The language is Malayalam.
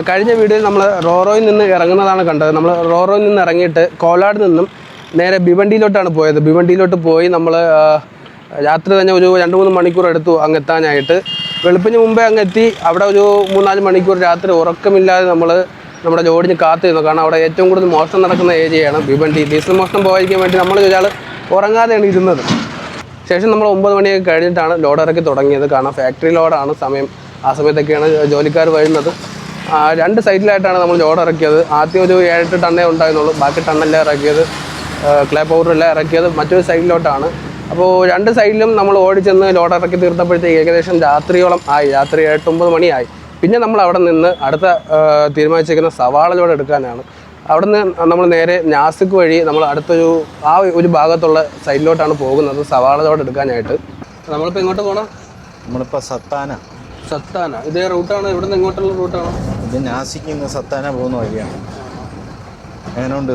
കഴിഞ്ഞ വീഡിയോയിൽ നമ്മൾ റോറോയിൽ നിന്ന് ഇറങ്ങുന്നതാണ് കണ്ടത്. നമ്മൾ റോറോയിൽ നിന്ന് ഇറങ്ങിയിട്ട് കോലാട് നിന്നും നേരെ ഭിവണ്ടിയിലോട്ടാണ് പോയത്. ഭിവണ്ടിയിലോട്ട് പോയി നമ്മൾ രാത്രി തന്നെ ഒരു 2-3 മണിക്കൂർ എടുത്തു അങ്ങ് എത്താനായിട്ട്. വെളുപ്പിന് മുമ്പേ അങ്ങ് എത്തി. അവിടെ ഒരു 3-4 മണിക്കൂർ രാത്രി ഉറക്കമില്ലാതെ നമ്മുടെ ലോഡിന് കാത്തിരുന്നു. കാരണം അവിടെ ഏറ്റവും കൂടുതൽ മോഷണം നടക്കുന്ന ഏരിയയാണ് ഭിവണ്ടി. ഡീസൽ മോഷണം പോകാതിരിക്കാൻ വേണ്ടി നമ്മൾ ഒരാൾ ഉറങ്ങാതെയാണ് ഇരുന്നത്. ശേഷം നമ്മൾ 9 മണിയൊക്കെ കഴിഞ്ഞിട്ടാണ് ലോഡ് ഇറക്കി തുടങ്ങിയത്. കാരണം ഫാക്ടറി ലോഡാണ് സമയം. ആ സമയത്തൊക്കെയാണ് ജോലിക്കാർ വരുന്നത്. 2 സൈഡിലായിട്ടാണ് നമ്മൾ ലോഡ് ഇറക്കിയത്. ആദ്യം ഒരു 7-8 ടണ്ണേ ഉണ്ടായിരുന്നുള്ളൂ. ബാക്കി ടണ്ണെല്ലാം ഇറക്കിയത്, ക്ലേ പൗഡറെല്ലാം ഇറക്കിയത് മറ്റൊരു സൈഡിലോട്ടാണ്. അപ്പോൾ 2 സൈഡിലും നമ്മൾ ഓടിച്ചെന്ന് ലോഡ് ഇറക്കി തീർത്തപ്പോഴത്തേക്ക് ഏകദേശം രാത്രിയോളം ആയി. രാത്രി 8-9 മണിയായി. പിന്നെ നമ്മൾ അവിടെ നിന്ന് അടുത്ത തീരുമാനിച്ചിരിക്കുന്ന സവാള ലോഡ് എടുക്കാനാണ്. അവിടെ നിന്ന് നമ്മൾ നേരെ നാസിക് വഴി നമ്മൾ ഒരു ഭാഗത്തുള്ള സൈഡിലോട്ടാണ് പോകുന്നത് സവാള ലോഡ് എടുക്കാനായിട്ട്. നമ്മളിപ്പോൾ എങ്ങോട്ട് പോകണം? നമ്മളിപ്പോൾ സത്താന. ഇതേ റൂട്ടാണ്? ഇവിടെ നിന്ന് എങ്ങോട്ടുള്ള റൂട്ടാണോ? ഇത് നാസിക്കിൽ നിന്ന് സത്താന പോകുന്ന വഴിയാണ്. എങ്ങനെയുണ്ട്?